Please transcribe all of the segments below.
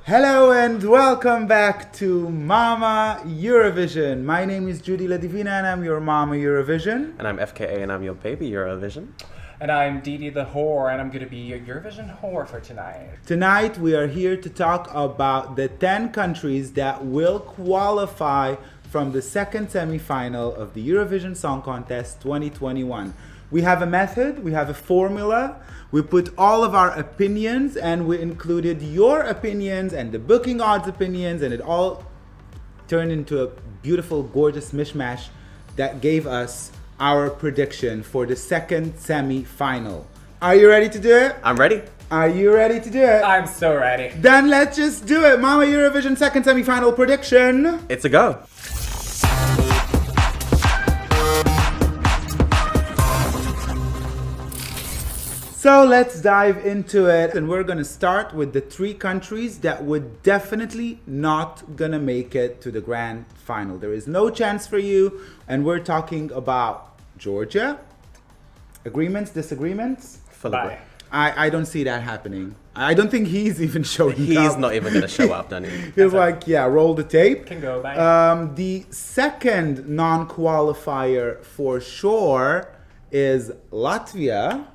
Hello and welcome back to Mama Eurovision. My name is Judy LaDivina and I'm your Mama Eurovision. And I'm FKA and I'm your baby Eurovision. And I'm DeeDee the whore, and I'm going to be your Eurovision whore for tonight. Tonight we are here to talk about the 10 countries that will qualify from the second semi-final of the Eurovision Song Contest 2021. We have a method, we have a formula, we put all of our opinions and we included your opinions and the booking odds opinions, and it all turned into a beautiful, gorgeous mishmash that gave us our prediction for the second semi-final. Are you ready to do it? I'm ready. Are you ready to do it? I'm so ready. Then let's just do it. Mama Eurovision second semi-final prediction. It's a go. So let's dive into it, and we're gonna start with the 3 countries that would definitely not gonna make it to the grand final. There is no chance for you, and we're talking about Georgia. Agreements, disagreements? Bye. I don't see that happening. I don't think he's even showing up. He's not even going to show up, doesn't he? He's like, yeah, roll the tape. Can go, bye. The second non-qualifier for sure is Latvia,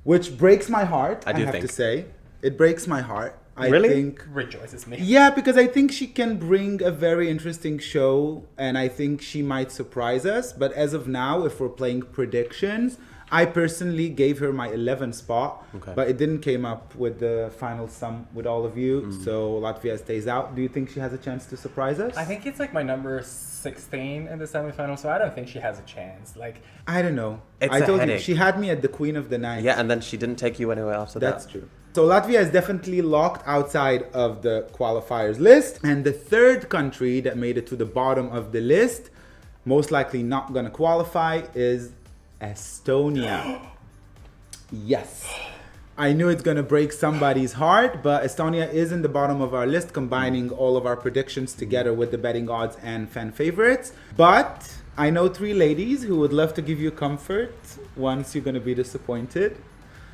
which breaks my heart, I have to say. It breaks my heart. I Really? think, Rejoices me. yeah, because I think she can bring a very interesting show, and I think she might surprise us. But as of now, if we're playing predictions, I personally gave her my 11th spot, Okay. but it didn't came up with the final sum with all of you, so Latvia stays out. Do you think she has a chance to surprise us? I think it's like my number 16 in the semifinal, so I don't think she has a chance. Like, I don't know. It's I a told you, headache. she had me at the Queen of the Night. Yeah, and then she didn't take you anywhere after That's that. true. So Latvia is definitely locked outside of the qualifiers list. And the third country that made it to the bottom of the list, most likely not going to qualify, is Estonia. Yes. I knew it's going to break somebody's heart, but Estonia is in the bottom of our list, combining all of our predictions together with the betting odds and fan favorites. But I know 3 ladies who would love to give you comfort once you're going to be disappointed.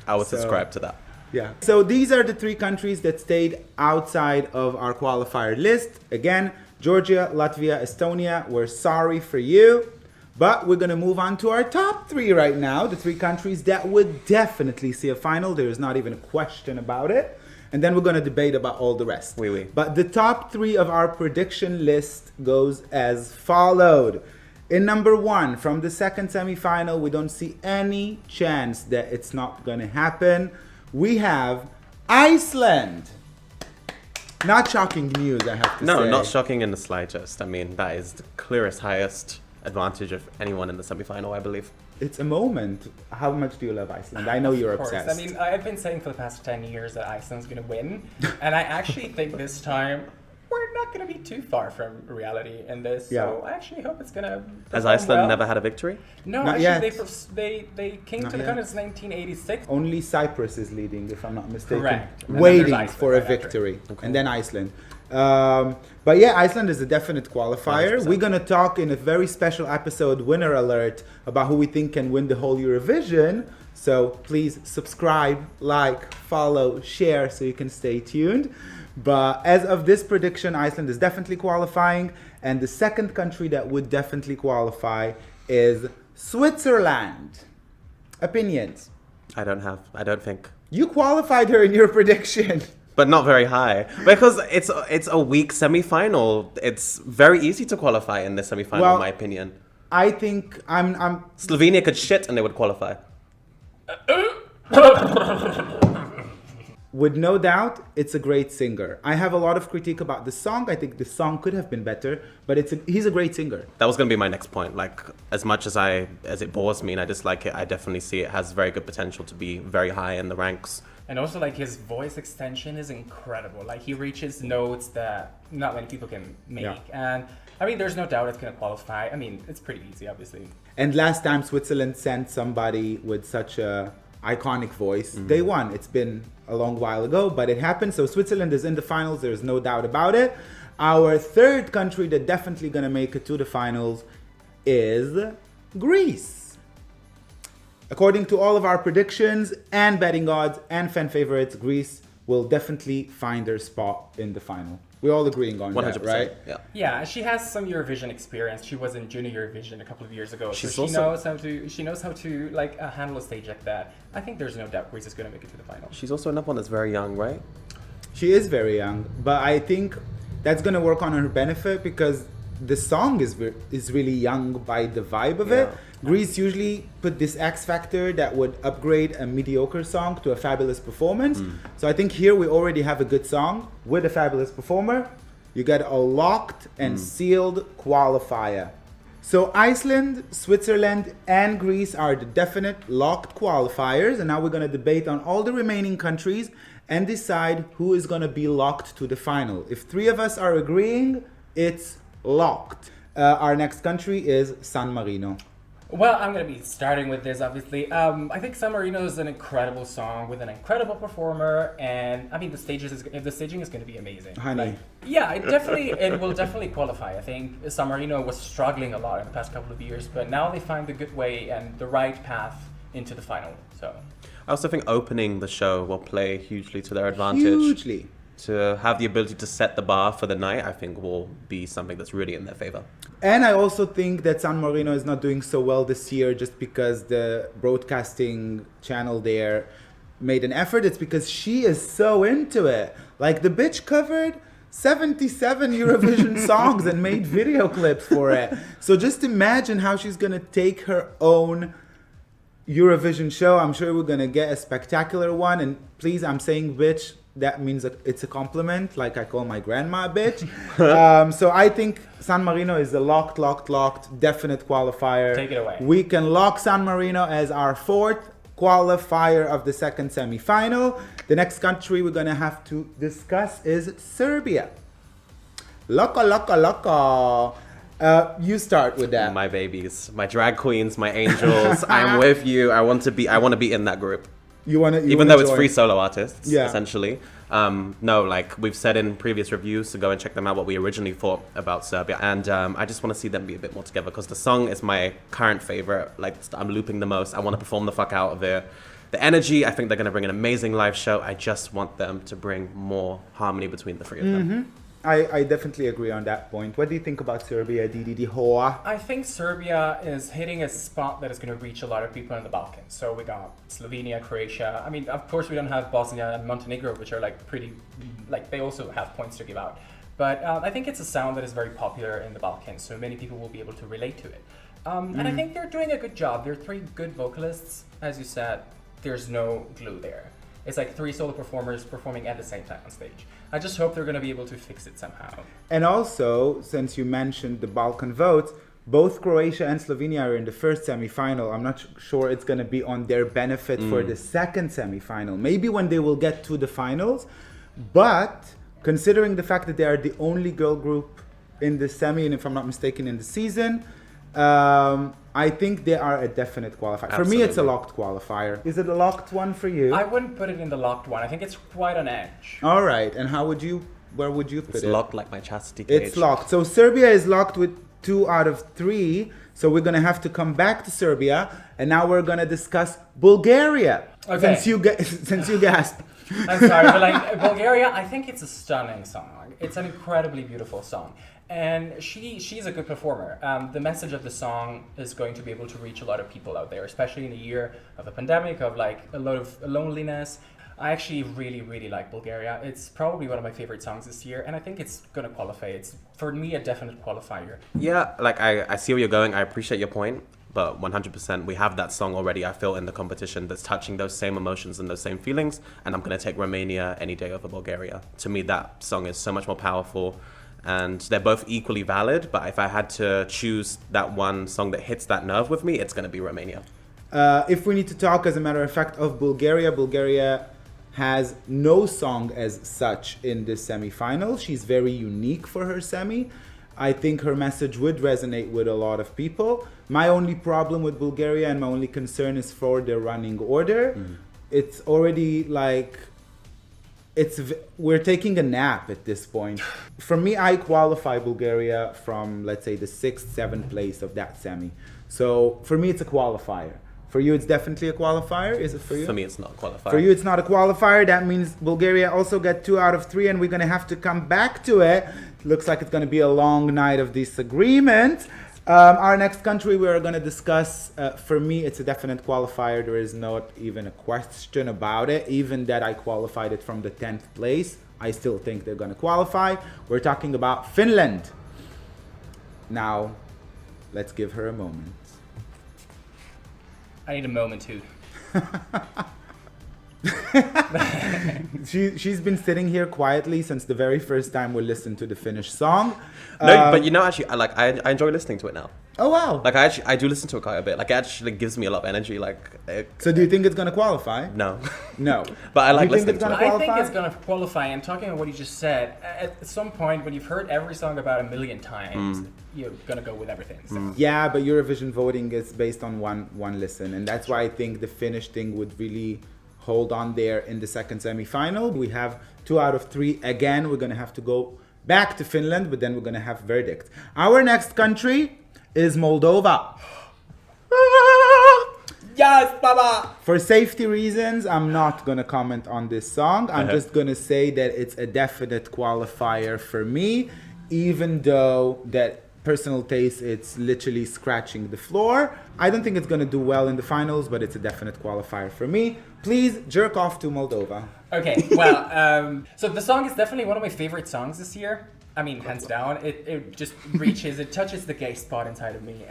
I would So- subscribe to that. Yeah. So these are the 3 countries that stayed outside of our qualifier list. Again, Georgia, Latvia, Estonia. We're sorry for you. But we're going to move on to our top 3 right now. The 3 countries that would definitely see a final. There is not even a question about it. And then we're going to debate about all the rest. Oui, oui. But the top 3 of our prediction list goes as followed. In number 1, from the second semi-final, we don't see any chance that it's not going to happen. We have Iceland. Not shocking news, I have to say. No, not shocking in the slightest. I mean, that is the clearest, highest advantage of anyone in the semi-final, I believe. It's a moment. How much do you love Iceland? I know you're of course. obsessed. I mean, I've been saying for the past 10 years that Iceland's going to win. And I actually think this time we're not going to be too far from reality in this. Yeah. So I actually hope it's going to. Has Iceland never had a victory? No, Not actually, yet. they came Not to the yet. country since 1986. Only Cyprus is leading, if I'm not mistaken. Correct. And then Waiting there's Iceland for a right after. victory. Okay. And then Iceland. But yeah, Iceland is a definite qualifier. 100%. We're going to talk in a very special episode, Winner Alert, about who we think can win the whole Eurovision. So please subscribe, like, follow, share so you can stay tuned. But as of this prediction, Iceland is definitely qualifying. And the second country that would definitely qualify is Switzerland. Opinions? I don't think. You qualified her in your prediction. But not very high. Because it's a weak semi-final. It's very easy to qualify in the semi-final, Well- in my opinion. I think I'm Slovenia could shit and they would qualify. with no doubt, it's a great singer. I have a lot of critique about the song. I think the song could have been better, but he's a great singer. That was going to be my next point. Like, as much as it bores me and I dislike it, I definitely see it has very good potential to be very high in the ranks. And also, like, his voice extension is incredible. Like, he reaches notes that not many people can make. Yeah. And, I mean, there's no doubt it's going to qualify. I mean, it's pretty easy, obviously. And last time Switzerland sent somebody with such a iconic voice, they won. It's been a long while ago, but it happened. So Switzerland is in the finals. There's no doubt about it. Our third country that definitely going to make it to the finals is Greece. According to all of our predictions and betting odds and fan favorites, Greece will definitely find their spot in the final. We're all agreeing on 100%. that, right? Yeah. Yeah, she has some Eurovision experience. She was in Junior Eurovision a couple of years ago, She's so also- she knows how to like handle a stage like that. I think there's no doubt Greece is going to make it to the final. She's also another one that's very young, right? She is very young, but I think that's gonna work on her benefit because the song is really young by the vibe of it. Yeah. Greece usually put this X factor that would upgrade a mediocre song to a fabulous performance. So I think here we already have a good song with a fabulous performer. You get a locked and sealed qualifier. So Iceland, Switzerland, and Greece are the definite locked qualifiers. And now we're going to debate on all the remaining countries and decide who is going to be locked to the final. If three of us are agreeing, it's locked. Our next country is San Marino. Well, I'm going to be starting with this, obviously. I think San Marino is an incredible song with an incredible performer, and I mean the staging is going to be amazing. Honey. Yeah, it will definitely qualify. I think San Marino was struggling a lot in the past couple of years, but now they find the good way and the right path into the final. So I also think opening the show will play hugely to their advantage. Hugely. To have the ability to set the bar for the night, I think will be something that's really in their favor. And I also think that San Marino is not doing so well this year just because the broadcasting channel there made an effort. It's because she is so into it. Like the bitch covered 77 Eurovision songs and made video clips for it. So just imagine how she's going to take her own Eurovision show. I'm sure we're going to get a spectacular one. And please, I'm saying bitch. That means it's a compliment, like I call my grandma a bitch. So I think San Marino is a locked, definite qualifier. Take it away. We can lock San Marino as our fourth qualifier of the second semi-final. The next country we're going to have to discuss is Serbia. Loca. You start with that. My babies, my drag queens, my angels. I'm with you. I want to be in that group. Even though it's free solo artists, essentially. No, like we've said in previous reviews, so go and check them out what we originally thought about Serbia. And I just want to see them be a bit more together because the song is my current favorite. Like I'm looping the most. I want to perform the fuck out of it. The energy, I think they're going to bring an amazing live show. I just want them to bring more harmony between the three of them. I definitely agree on that point. What do you think about Serbia, DeeDee? I think Serbia is hitting a spot that is going to reach a lot of people in the Balkans. So we got Slovenia, Croatia. I mean, of course, we don't have Bosnia and Montenegro, which are they also have points to give out. But I think it's a sound that is very popular in the Balkans, so many people will be able to relate to it. And I think they're doing a good job. They're three good vocalists. As you said, there's no glue there. It's like three solo performers performing at the same time on stage. I just hope they're going to be able to fix it somehow. And also, since you mentioned the Balkan votes, both Croatia and Slovenia are in the first semi-final. I'm not sure it's going to be on their benefit for the second semi-final. Maybe when they will get to the finals. But considering the fact that they are the only girl group in the semi, and if I'm not mistaken, in the season, I think they are a definite qualifier. Absolutely. For me, it's a locked qualifier. Is it a locked one for you? I wouldn't put it in the locked one. I think it's quite on edge. All right. And where would you put it? It's locked like my chastity cage. It's locked. So Serbia is locked with 2 out of 3. So we're going to have to come back to Serbia. And now we're going to discuss Bulgaria. Okay. Since you gasped. I'm sorry, but like Bulgaria, I think it's a stunning song. It's an incredibly beautiful song. And she's a good performer. The message of the song is going to be able to reach a lot of people out there, especially in a year of a pandemic, of like a lot of loneliness. I actually really, really like Bulgaria. It's probably one of my favorite songs this year, and I think it's going to qualify. It's, for me, a definite qualifier. Yeah, like I see where you're going. I appreciate your point, but 100%, we have that song already, I feel, in the competition that's touching those same emotions and those same feelings, and I'm going to take Romania any day over Bulgaria. To me, that song is so much more powerful. And they're both equally valid, but if I had to choose that one song that hits that nerve with me, it's going to be Romania. If we need to talk, as a matter of fact, of Bulgaria has no song as such in this semi-final. She's very unique for her semi. I think her message would resonate with a lot of people. My only problem with Bulgaria and my only concern is for the running order. It's already like... we're taking a nap at this point. For me, I qualify Bulgaria from, let's say, the 6th, 7th place of that semi. So for me, it's a qualifier. For you, it's definitely a qualifier. Is it for you? For me, it's not a qualifier. For you, it's not a qualifier. That means Bulgaria also get 2 out of 3, and we're going to have to come back to it. Looks like it's going to be a long night of disagreement. Our next country we're going to discuss, for me, it's a definite qualifier. There is not even a question about it. Even that I qualified it from the 10th place, I still think they're going to qualify. We're talking about Finland. Now, let's give her a moment. I need a moment too. She's been sitting here quietly since the very first time we listened to the Finnish song. No, but actually, I enjoy listening to it now. Oh wow! Like I do listen to it quite a bit. Like it actually gives me a lot of energy. So do you think it's gonna qualify? No. No. But I like listening to it. I think it's gonna qualify. And talking about what you just said, at some point when you've heard every song about a million times, you're gonna go with everything. So. Yeah, but Eurovision voting is based on one listen, and that's why I think the Finnish thing would really hold on there in the second semi-final. We have 2 out of 3 again. We're gonna have to go back to Finland, but then we're gonna have verdict. Our next country is Moldova. Yes, Baba! For safety reasons, I'm not gonna comment on this song. I'm just gonna say that it's a definite qualifier for me, even though that personal taste, it's literally scratching the floor. I don't think it's gonna do well in the finals, but it's a definite qualifier for me. Please jerk off to Moldova. Okay, well, so the song is definitely one of my favorite songs this year. I mean, hands down, it just it touches the gay spot inside of me,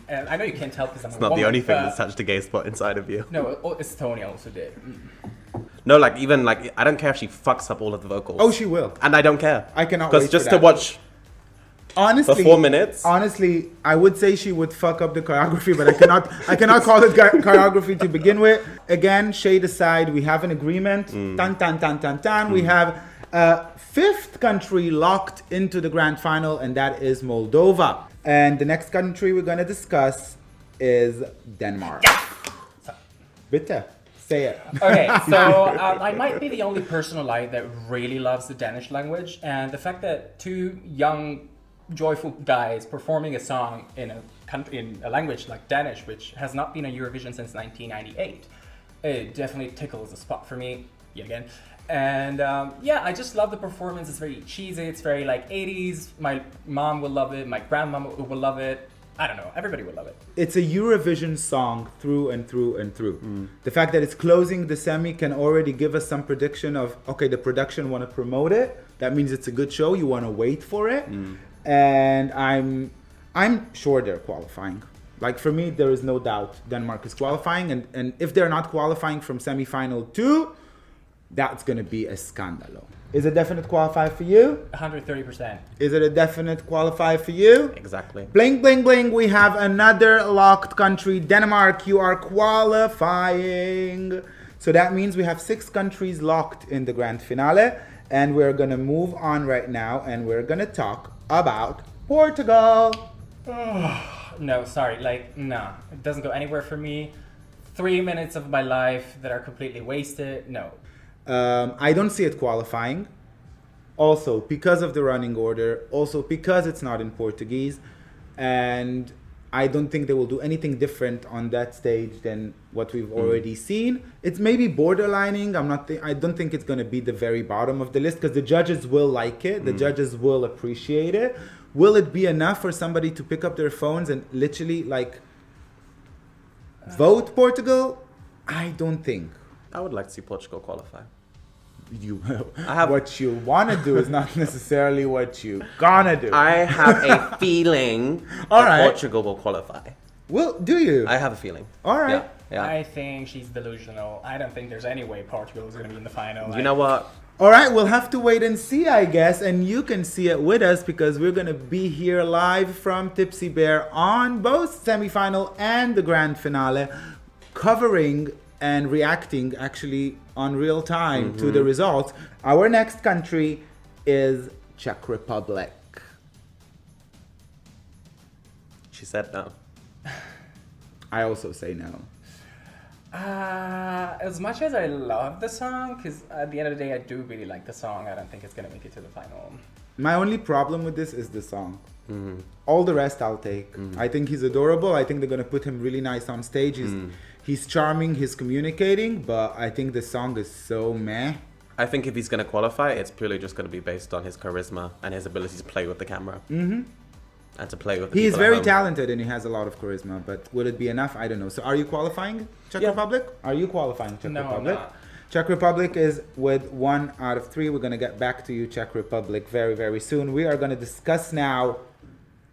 and I know you can't tell because I'm a woman. It's not the only thing that's touched the gay spot inside of you. No, Estonia also did. No, even I don't care if she fucks up all of the vocals. Oh, she will. And I don't care. I cannot wait because just for to that. watch. Honestly, for 4 minutes. Honestly, I would say she would fuck up the choreography, but I cannot call it choreography to begin with. Again, shade aside, we have an agreement. Tan tan tan tan tan. We have a 5th country locked into the grand final, and that is Moldova. And the next country we're gonna discuss is Denmark. Bitte. Say it. Okay, so I might be the only person alive that really loves the Danish language, and the fact that 2 young, joyful guys performing a song in a country in a language like Danish, which has not been on Eurovision since 1998, it definitely tickles a spot for me yet again. And yeah, I just love the performance. It's very cheesy. It's very like 80s. My mom will love it. My grandmama will love it. I don't know. Everybody would love it. It's a Eurovision song through and through and through. The fact that it's closing the semi can already give us some prediction of, okay, the production want to promote it. That means it's a good show. You want to wait for it. And I'm sure they're qualifying. Like for me, there is no doubt Denmark is qualifying. And if they're not qualifying from semi-final 2, that's going to be a scandalo. Is it definite qualify for you? 130%. Is it a definite qualify for you? Exactly. Bling, bling, bling. We have another locked country. Denmark, you are qualifying. So that means we have 6 countries locked in the grand finale. And we're going to move on right now. And we're going to talk about Portugal. No, sorry. No. It doesn't go anywhere for me. 3 minutes of my life that are completely wasted. No. I don't see it qualifying. Also, because of the running order. Also, because it's not in Portuguese. And I don't think they will do anything different on that stage than what we've already seen. It's maybe borderlining. I don't think it's going to be the very bottom of the list because the judges will like it. The judges will appreciate it. Will it be enough for somebody to pick up their phones and literally vote Portugal? I don't think. I would like to see Portugal qualify. What you want to do is not necessarily what you gonna do. I have a feeling that Portugal will qualify. Well, do you? I have a feeling. All right. Yeah. I think she's delusional. I don't think there's any way Portugal is going to be in the final. You know what? All right, we'll have to wait and see, I guess. And you can see it with us because we're going to be here live from TipsyBear on both semifinal and the grand finale, covering and reacting actually on real time to the results. Our next country is Czech Republic. She said no. I also say no. As much as I love the song, because at the end of the day, I do really like the song, I don't think it's going to make it to the final. My only problem with this is the song. All the rest I'll take. I think he's adorable. I think they're going to put him really nice on stage. He's charming, he's communicating, but I think the song is so meh. I think if he's going to qualify, it's purely just going to be based on his charisma and his ability to play with the camera. And to play with the He's very talented and he has a lot of charisma, but will it be enough? I don't know. So are you qualifying Czech Republic? Are you qualifying Czech Republic? I'm not. Czech Republic is with 1 out of 3. We're going to get back to you, Czech Republic, very, very soon. We are going to discuss now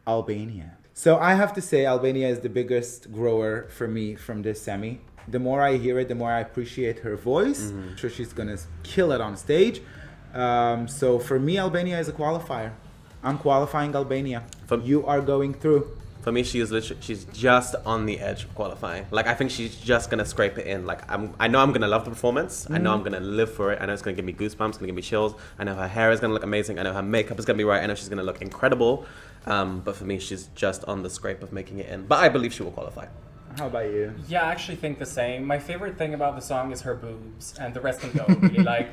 Albania. So I have to say Albania is the biggest grower for me from this semi. The more I hear it, the more I appreciate her voice. I'm sure she's going to kill it on stage. So for me, Albania is a qualifier. I'm qualifying Albania. You are going through. For me, she's just on the edge of qualifying. Like, I think she's just gonna scrape it in. Like, I know I'm gonna love the performance. I know I'm gonna live for it. I know it's gonna give me goosebumps, it's gonna give me chills. I know her hair is gonna look amazing. I know her makeup is gonna be right. I know she's gonna look incredible. But for me, she's just on the scrape of making it in. But I believe she will qualify. How about you? Yeah, I actually think the same. My favorite thing about the song is her boobs, and the rest can go. Really, like,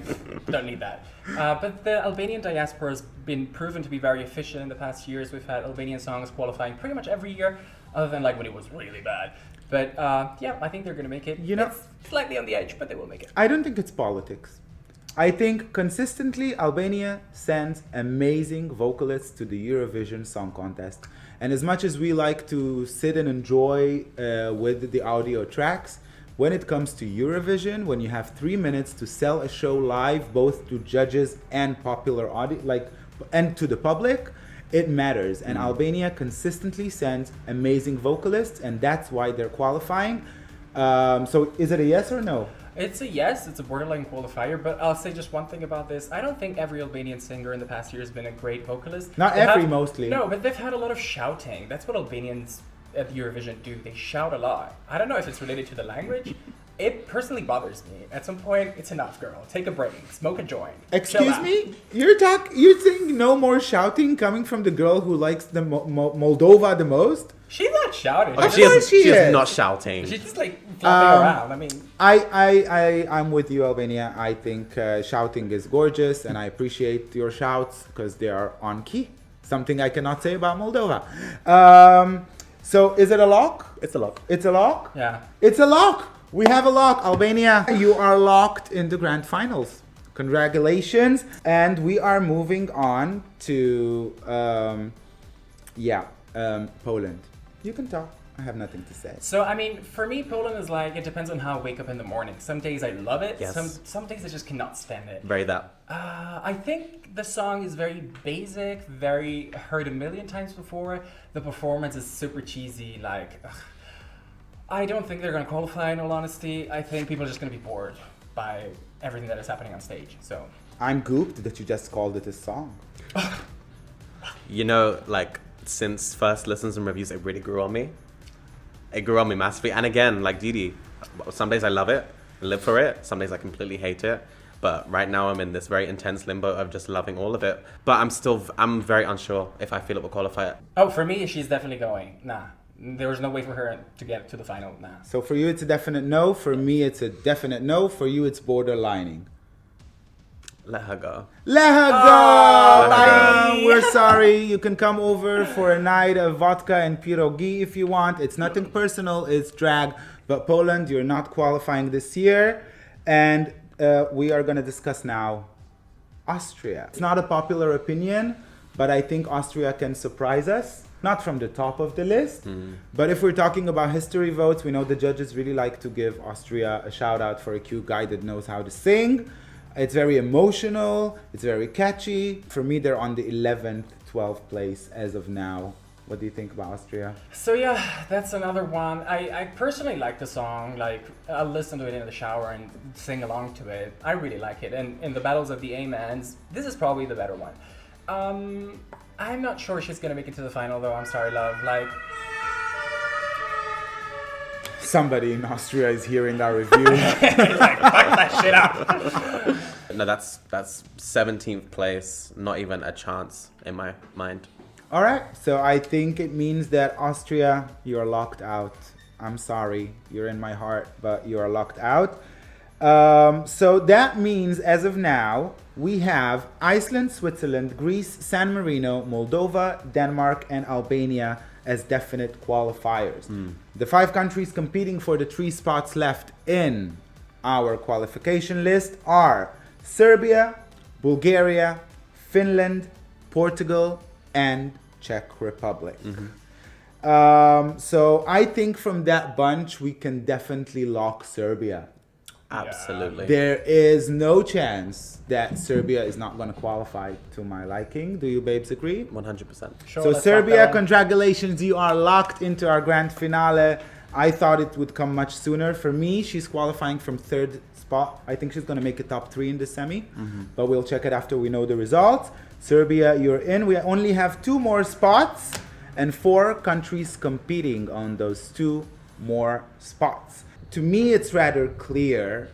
don't need that. But the Albanian diaspora has been proven to be very efficient in the past years. We've had Albanian songs qualifying pretty much every year, other than like when it was really bad. But yeah, I think they're going to make it. You know, it's slightly on the edge, but they will make it. I don't think it's politics. I think consistently Albania sends amazing vocalists to the Eurovision Song Contest. And as much as we like to sit and enjoy with the audio tracks, when it comes to Eurovision, when you have 3 minutes to sell a show live, both to judges and popular audience, and to the public, it matters. And Albania consistently sends amazing vocalists, and that's why they're qualifying. So is it a yes or no? It's a yes, it's a borderline qualifier, but I'll say just one thing about this. I don't think every Albanian singer in the past year has been a great vocalist. Mostly. No, but they've had a lot of shouting. That's what Albanians at Eurovision do. They shout a lot. I don't know if it's related to the language. It personally bothers me. At some point, it's enough, girl. Take a break. Smoke a joint. Excuse me? You're saying no more shouting coming from the girl who likes the Moldova the most? She's not shouting. She is not shouting. She's just like flopping around. I mean, I'm with you, Albania. I think shouting is gorgeous, and I appreciate your shouts because they are on key. Something I cannot say about Moldova. So is it a lock? It's a lock. It's a lock? Yeah. It's a lock. We have a lock, Albania. You are locked in the grand finals. Congratulations. And we are moving on to, Poland. You can talk. I have nothing to say. So, I mean, for me, Poland is like, it depends on how I wake up in the morning. Some days I love it. Yes. Some days I just cannot stand it. Very that. I think the song is very basic, very heard a million times before. The performance is super cheesy, like... I don't think they're going to qualify, in all honesty. I think people are just going to be bored by everything that is happening on stage. So I'm gooped that you just called it a song. You know, like, since first listens and reviews, it really grew on me. It grew on me massively. And again, like DeeDee, some days I love it, live for it. Some days I completely hate it. But right now I'm in this very intense limbo of just loving all of it. But I'm very unsure if I feel it will qualify. Oh, for me, she's definitely going. Nah. There was no way for her to get to the final. Nah. So for you, it's a definite no. For me, it's a definite no. For you, it's borderlining. Let her go. Let her go! Let her We're sorry. You can come over for a night of vodka and pierogi if you want. It's nothing personal. It's drag. But Poland, you're not qualifying this year. And we are going to discuss now Austria. It's not a popular opinion, but I think Austria can surprise us. Not from the top of the list, but if we're talking about history votes, we know the judges really like to give Austria a shout out for a cute guy that knows how to sing. It's very emotional, it's very catchy. For me, they're on the 11th, 12th place as of now. What do you think about Austria? So yeah, that's another one. I personally like the song. Like, I'll listen to it in the shower and sing along to it. I really like it. And in the battles of the A-mans, this is probably the better one. I'm not sure she's gonna make it to the final though. I'm sorry, love. Like, somebody in Austria is hearing our review. like, fuck that shit out. No, that's 17th place. Not even a chance in my mind. All right, so I think it means that Austria, you're locked out. I'm sorry. You're in my heart, but you are locked out. So that means, as of now, we have Iceland, Switzerland, Greece, San Marino, Moldova, Denmark, and Albania as definite qualifiers. The 5 countries competing for the 3 spots left in our qualification list are Serbia, Bulgaria, Finland, Portugal, and Czech Republic. So I think from that bunch, we can definitely lock Serbia. Absolutely. There is no chance that Serbia is not going to qualify to my liking. Do you babes agree? 100%. Sure, So Serbia, congratulations, you are locked into our grand finale. I thought it would come much sooner. For me, she's qualifying from 3rd spot. I think she's going to make it top 3 in the semi, but we'll check it after we know the results. Serbia, you're in. We only have 2 more spots and 4 countries competing on those 2 more spots. To me, it's rather clear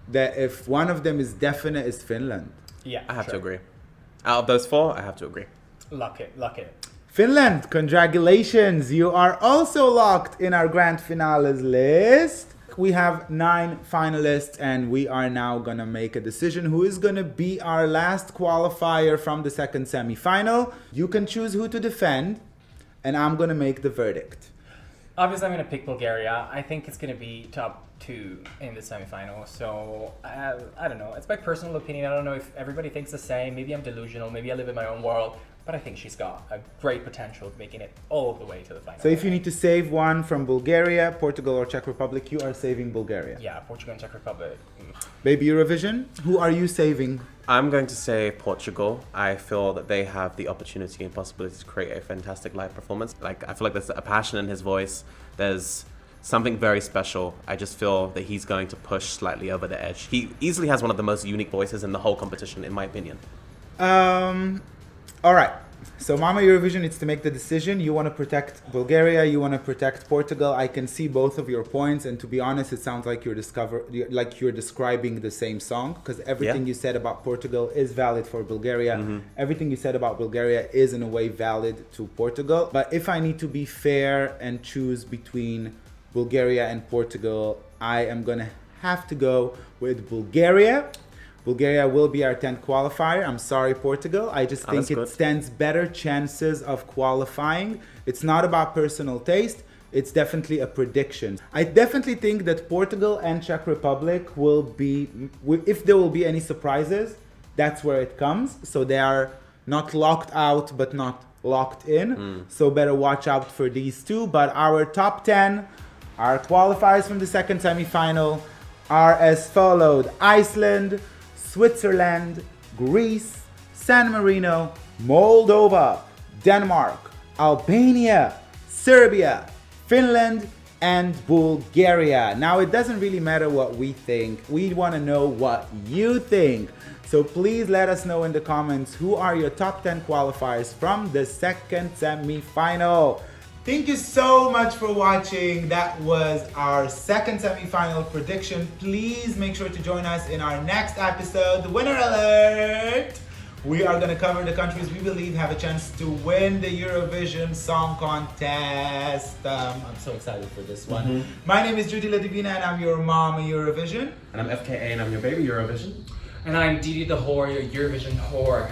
that if one of them is definite, is Finland. Yeah, I have to agree. Out of those 4, I have to agree. Lock it. Finland, congratulations. You are also locked in our grand finales list. We have 9 finalists, and we are now going to make a decision who is going to be our last qualifier from the second semi-final. You can choose who to defend, and I'm going to make the verdict. Obviously, I'm going to pick Bulgaria. I think it's going to be top 2 in the semi-final. So, I don't know. It's my personal opinion. I don't know if everybody thinks the same. Maybe I'm delusional. Maybe I live in my own world. But I think she's got a great potential of making it all the way to the final. So if you need to save one from Bulgaria, Portugal, or Czech Republic, you are saving Bulgaria. Yeah, Portugal and Czech Republic. Baby Eurovision, who are you saving? I'm going to say Portugal. I feel that they have the opportunity and possibility to create a fantastic live performance. Like, I feel like there's a passion in his voice. There's something very special. I just feel that he's going to push slightly over the edge. He easily has one of the most unique voices in the whole competition, in my opinion. All right. So Mama Eurovision needs to make the decision. You want to protect Bulgaria. You want to protect Portugal. I can see both of your points. And to be honest, it sounds like you're describing the same song, because everything you said about Portugal is valid for Bulgaria. Everything you said about Bulgaria is in a way valid to Portugal. But if I need to be fair and choose between Bulgaria and Portugal, I am going to have to go with Bulgaria. Bulgaria will be our 10th qualifier. I'm sorry, Portugal. I just think it stands better chances of qualifying. It's not about personal taste. It's definitely a prediction. I definitely think that Portugal and Czech Republic will be, if there will be any surprises, that's where it comes. So they are not locked out, but not locked in. So better watch out for these 2. But our top 10, our qualifiers from the second semi-final, are as followed: Iceland, Switzerland, Greece, San Marino, Moldova, Denmark, Albania, Serbia, Finland, and Bulgaria. Now, it doesn't really matter what we think. We want to know what you think. So please let us know in the comments who are your top 10 qualifiers from the second semi-final. Thank you so much for watching. That was our second semi-final prediction. Please make sure to join us in our next episode, Winner Alert! We are going to cover the countries we believe have a chance to win the Eurovision Song Contest. I'm so excited for this one. My name is Judy, LaDivina, and I'm your mom in Eurovision. And I'm FKA, and I'm your baby Eurovision. And I'm DeeDee the whore, your Eurovision whore.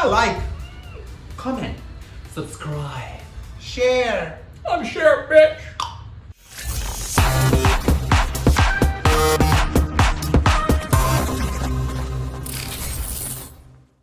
Like, comment, subscribe, share. I'm sure, bitch.